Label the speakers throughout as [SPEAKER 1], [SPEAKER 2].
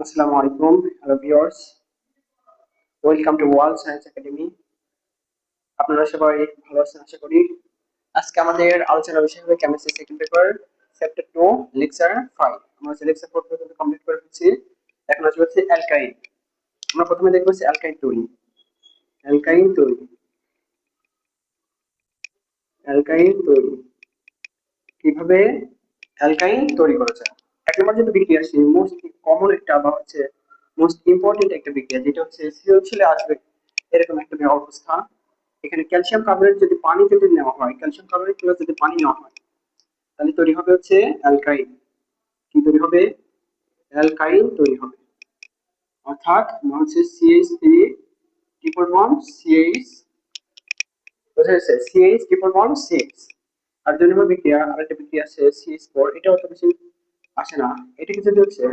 [SPEAKER 1] আসসালামু আলাইকুম hello viewers, welcome to world science academy. আপনারা সবাই ভালো আছেন আশা করি। আজকে আমাদের আলোচনার বিষয় হবে chemistry second paper chapter 2 lecture 5। আমরা লেকচার 4 পর্যন্ত কমপ্লিট করে ফেলেছি। এখন আসবে হচ্ছে অ্যালকাইন। আমরা প্রথমে দেখব হচ্ছে অ্যালকাইন তৈরি। অ্যালকাইন তৈরি কিভাবে অ্যালকাইন তৈরি করা যায়। এক নম্বর যেটা বিক্রিয়া আসে মোস্ট কমন একটা বা হচ্ছে মোস্ট ইম্পর্টেন্ট একটা বিক্রিয়া, যেটা হচ্ছে সৃজনশীলে আসবে এরকম একটা অবস্থা। এখানে ক্যালসিয়াম কার্বনেট যদি পানি যদি নেওয়া হয়, ক্যালসিয়াম কার্বনেট প্লাস যদি পানি নেওয়া হয়, তাহলে তৈরি হবে হচ্ছে অ্যালকাইন। কি তৈরি হবে? অ্যালকাইন তৈরি হবে। অর্থাৎ হচ্ছে CH3 ট্রিপল বন্ড CH, বুঝা যাচ্ছে, CH ট্রিপল বন্ড CH। আর 2 নম্বর বিক্রিয়া আরেকটা বিক্রিয়া আছে CH4, এটা অত বেশি আসে না। এটাকে যদি হচ্ছে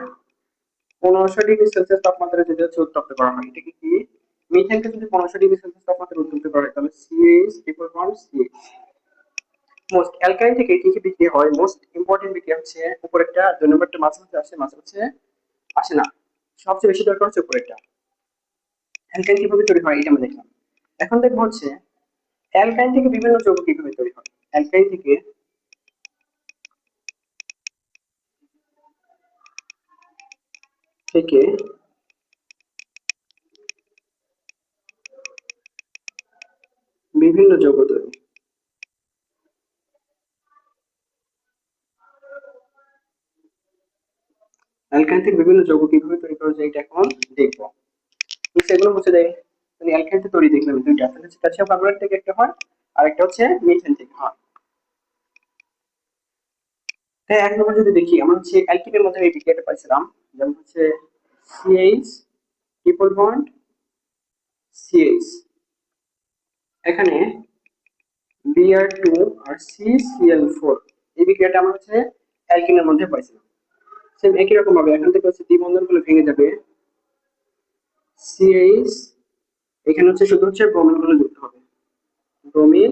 [SPEAKER 1] 1500 ডিগ্রি সেলসিয়াস তাপমাত্রায় যদি হচ্ছে উত্তপ্ত করা হয়, এটাকে কি মিথেনকে যদি 1500 ডিগ্রি সেলসিয়াস তাপমাত্রায় উত্তপ্ত করা হয়, তাহলে CH triple bond CH। Most অ্যালকাইন থেকে কি কি বিক্রিয়া হয়? মোস্ট ইম্পর্টেন্ট বিক্রিয়া হচ্ছে উপরেরটা, 2 নম্বরটা মাঝে মাঝে আসে, মাঝে মাঝে আসে না। সবচেয়ে বেশি দরকার হচ্ছে উপরেরটা। অ্যালকাইন কিভাবে তৈরি হয় এটা আমরা দেখলাম। এখন দেখবো হচ্ছে অ্যালকাইন থেকে বিভিন্ন যৌগ কিভাবে তৈরি হয়। অ্যালকাইন থেকে বিভিন্ন যৌগ তৈরি, অ্যালকাইন থেকে বিভিন্ন যৌগ কিভাবে তৈরি করা যায় এটা এখন দেখবো। তো সেগুলো মুছে দেয়। মানে অ্যালকাইন থেকে তৈরি দেখলাম দুইটা, একটা হচ্ছে ক্যালসিয়াম কার্বনেট থেকে একটা হয়, আর একটা হচ্ছে মিথেন থেকে হয়। তাই এক নম্বর যদি দেখি, আমরা হচ্ছে অ্যালকিনের মধ্যে এই বিক্রিয়াটা পাইছিলাম, যেমন হচ্ছে CH ট্রিপল বন্ড CH, এখানে Br2 আর CCl4, এই বিক্রিয়াটা আমরা হচ্ছে অ্যালকিনের মধ্যে পাইছিলাম। সেম একই রকম ভাবে এখান থেকে হচ্ছে দ্বিবন্ধনগুলো ভেঙে যাবে, CH, এখানে হচ্ছে শুধু হচ্ছে ব্রোমিন গুলো যুক্ত হবে, ব্রোমিন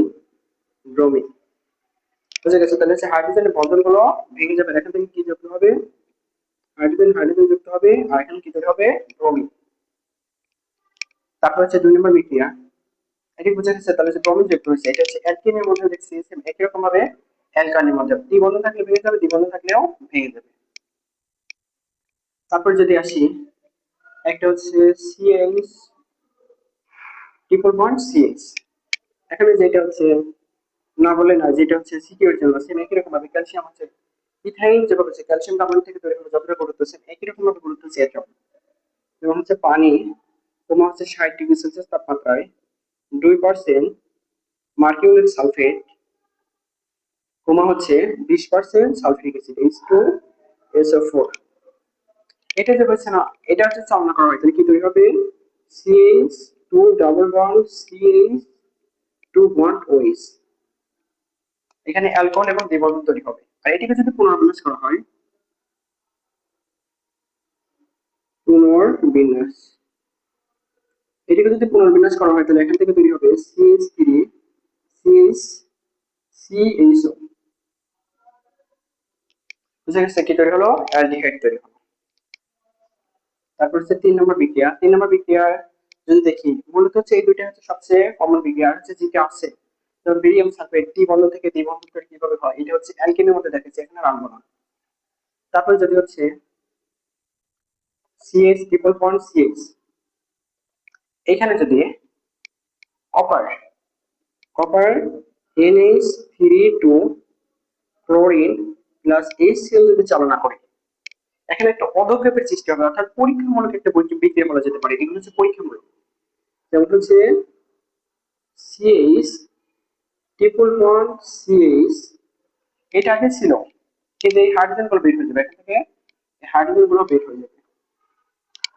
[SPEAKER 1] ব্রোমিন, বুঝে গেছে? তাহলে হচ্ছে হাইড্রোজেনের বন্ধনগুলো ভেঙে যাবে, এখান থেকে কি যুক্ত হবে? হাইড্রোজেন হাইড্রোজেন যুক্ত হবে, আর এখানে কি তৈরি হবে? ব্রোমিন। তারপর হচ্ছে 2 নম্বর বিক্রিয়া, এটি বুঝে গেছে? তাহলে যে ব্রোমিন যুক্ত হয়েছে, এটা হচ্ছে অ্যালকিনের মধ্যে দেখছি সেম একই রকম ভাবে অ্যালকানের মধ্যে দ্বিবন্ধন থাকলে ভেঙে যাবে, দ্বিবন্ধন থাকলেও ভেঙে যাবে। তারপর যদি আসি, একটা হচ্ছে CH ট্রিপল বন্ড CH, এখানে যেটা হচ্ছে না বলে না, যেটা হচ্ছে সিকিউর জন্য সেম একই রকম ভাবে ক্যালসিয়াম হচ্ছে ইথাইন যেভাবে হচ্ছে ক্যালসিয়াম কার্বনেট থেকে তৈরি হবে, যতটা গুরুত্ব সেম একই রকম ভাবে গুরুত্ব হচ্ছে এটাও। এবং হচ্ছে পানি, তোমার হচ্ছে 60 ডিগ্রি সেলসিয়াস তাপমাত্রায় 2% মার্কিউরিক সালফেট, কমা হচ্ছে 20% সালফিউরিক অ্যাসিড H2SO4, এটা যে হচ্ছে না, এটা হচ্ছে চালনা করা হয়, তাহলে কি তৈরি হবে? CH2 double bond CH2 bond OH, এখানে অ্যালকোহল এবং দ্বিবন্ধন তৈরি হবে। আর এটিকে যদি পুনর্বিন্যাস করা হয়, পুনর্বিন্যাস, এটিকে যদি পুনর্বিন্যাস করা হয়, তাহলে এখান থেকে তৈরি হবে CH3 CH CHO, বুঝা গেছে? কি তৈরি হলো? অ্যালডিহাইড তৈরি হলো। তারপর হচ্ছে 3 নম্বর বিক্রিয়া যদি দেখি, মূলত হচ্ছে এই দুইটা হচ্ছে সবচেয়ে কমন বিক্রিয়া। আর হচ্ছে যেটা আছে, তো বেরিয়াম সালফেট দ্বিবন্ধন থেকে দ্বিবন্ধন তৈরি কিভাবে হয়, এটা হচ্ছে অ্যালকেনের মধ্যে দেখেছি, এখানে রাখবো না। তারপরে যদি হচ্ছে CH ট্রিপল বন্ড CH, এখানে যদি copper copper NH3 2 chlorine plus HCl যদি চালনা করে, এখানে একটা পদক্ষেপের সৃষ্টি হবে, অর্থাৎ পরীক্ষামূলক একটা বিক্রিয়া বলা যেতে পারে। এগুলো হচ্ছে পরীক্ষামূলক। যেমন হচ্ছে CH ট্রিপল বন্ড CH, এটা আগে ছিল, কিন্তু এই হাইড্রোজেন গুলো বের হয়ে যাবে এখান থেকে, এই হাইড্রোজেন গুলো বের হয়ে যাবে,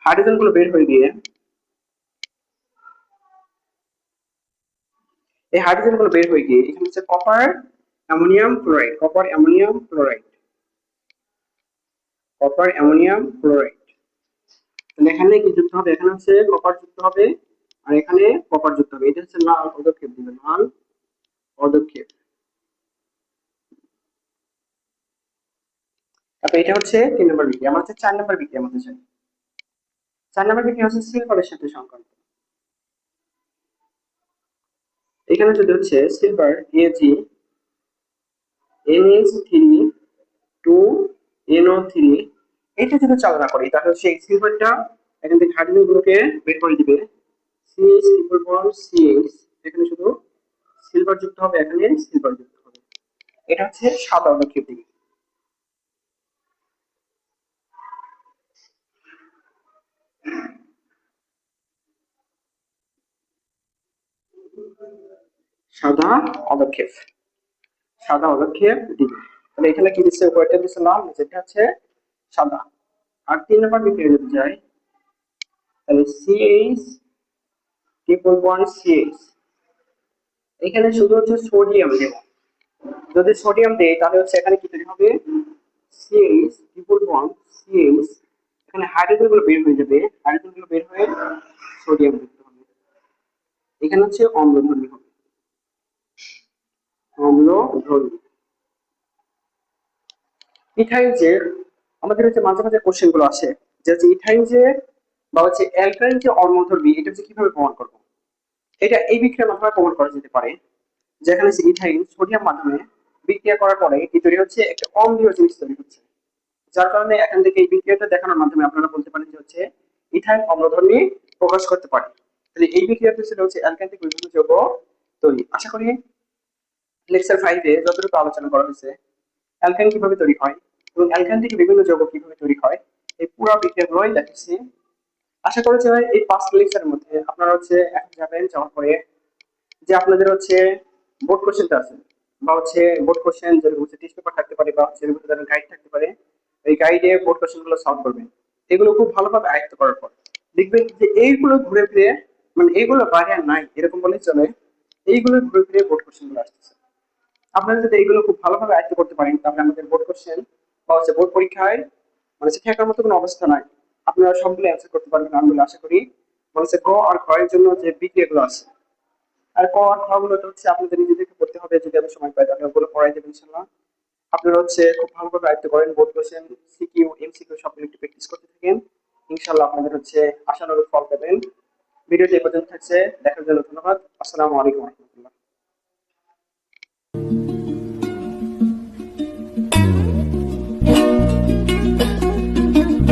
[SPEAKER 1] হাইড্রোজেন গুলো বের হয়ে গিয়ে এই হাইড্রোজেন গুলো বের হয়ে গিয়ে এখানে হচ্ছে copper ammonium chloride, copper ammonium chloride. তাহলে এখানে কি যুক্ত হবে? এখানে হচ্ছে কপার যুক্ত হবে, আর এখানে কপার যুক্ত হবে। এটা হচ্ছে লাল পদক্ষেপ দিবে, লাল পদক্ষেপ। তারপর এটা হচ্ছে 3 নম্বর বিক্রিয়া। আমার হচ্ছে 4 নম্বর বিক্রিয়া মধ্যে চাই। 4 নাম্বারটি কি হচ্ছে সিলভারের সাথে সংক্রান্ত। এখানে যদি হচ্ছে সিলভার এজি NH3 2NO3 এটা যদি চালনা করি তাহলে সেই সিলভারটা এখান থেকে হাইড্রোজেন গ্রুপকে বের করে দিবে CH ট্রিপল বন্ড CH, এখানে শুধু সিলভার যুক্ত হবে, এখানে সিলভার যুক্ত হবে। এটা হচ্ছে সাদা পদক্ষেপ দিকে। সাদা পদক্ষেপ, সাদা পদক্ষেপ দিবে। তাহলে এখানে কি দিচ্ছে, উপরটা দিচ্ছে লাল, যেটা হচ্ছে সাদা। আর 3 নাম্বার বিক্রিয়া যদি যাই তাহলে CH ট্রিপল বন্ড CH, এখানে শুধু হচ্ছে সোডিয়াম দেব। যদি সোডিয়াম দেই তাহলে হচ্ছে এখানে কি তৈরি হবে, CH ট্রিপল বন্ড CH, এখানে হাইড্রোজেন গুলো বের হয়ে যাবে, হাইড্রোজেন গুলো বের হয়ে সোডিয়াম যুক্ত হবে। এখানে হচ্ছে অম্লধর্মী হবে, অম্লধর্মী। ইথাইন যে আমাদের হচ্ছে মাঝে মাঝে কোশ্চেন গুলো আসে যে হচ্ছে ইথাইন যে বা হচ্ছে অ্যালকাইন যে অম্লধর্মী, এটা হচ্ছে কিভাবে প্রমাণ করব। এটা এই বিক্রিয়ার মাধ্যমে প্রমাণ করা যেতে পারে, যেখানে হচ্ছে ইথাইন সোডিয়াম মাধ্যমে বিক্রিয়া করার পরে কি তৈরি হচ্ছে, একটা অম্লীয় জিনিস তৈরি হচ্ছে। যার কারণে এখান থেকে এই বিক্রিয়াটা দেখানোর মাধ্যমে আপনারা বলতে পারেন যে হচ্ছে ইথাইন অম্লধর্মী প্রকাশ করতে পারে। তাহলে এই বিক্রিয়াতে ছিল হচ্ছে অ্যালকাইন থেকে বিভিন্ন যৌগ তৈরি। আশা করি লেকচার 5 এ যতটুকু আলোচনা করা হয়েছে অ্যালকাইন কিভাবে তৈরি হয় এবং অ্যালকাইন থেকে বিভিন্ন যৌগ কিভাবে তৈরি হয় এই পুরো বিক্রিয়াগুলোই দেখাচ্ছি। আশা করি যে এই 5 লেকচারের মধ্যে আপনারা হচ্ছে এখন যাবেন, যাওয়ার পরে যে আপনাদের হচ্ছে বোর্ড কোশ্চেনটা আছে বা হচ্ছে বোর্ড কোশ্চেন যেরকম হচ্ছে টেস্ট পেপার থাকতে পারে বা হচ্ছে এর ভিতরে গাইড থাকতে পারে, এই গাইডে বোর্ড কোশ্চেন গুলো সলভ করবেন। এগুলো খুব ভালোভাবে আয়ত্ত করার পর দেখবেন যে এইগুলো ঘুরে ফিরে, মানে এইগুলো বাইরে আর নাই এরকম বলেই চলে, এইগুলো ঘুরে ফিরে বোর্ড কোশ্চেন গুলো আসতেছে। আপনারা যদি এইগুলো খুব ভালোভাবে আয়ত্ত করতে পারেন তাহলে আমাদের বোর্ড কোশ্চেন বা হচ্ছে বোর্ড পরীক্ষায় মানে ঠেকার মতো কোনো অবস্থা নাই, আপনারা সবগুলো অ্যান্সার করতে পারবেন আমি বলে আশা করি। মানে হচ্ছে ক আর খ এর জন্য যে বিক্রিয়াগুলো আছে আর ক আর খ গুলো তো হচ্ছে আপনাদের নিজেদেরকে করতে হবে, যদি আমি সময় পাই তাহলে ওগুলো পড়াই দেবেন ইনশাল্লাহ। আপনারা হচ্ছে খুব ভালোভাবে আয়ত্ত করেন, বোর্ড কোশ্চেন সিকিউ এমসিকিউ সবগুলো একটু প্র্যাকটিস করতে থাকেন, ইনশাল্লাহ আপনাদের হচ্ছে আশানুরূপ ফল পাবেন। ভিডিওটি এ পর্যন্ত থাকছে, দেখার জন্য ধন্যবাদ। আসসালামু আলাইকুম রহমতুল্লাহ।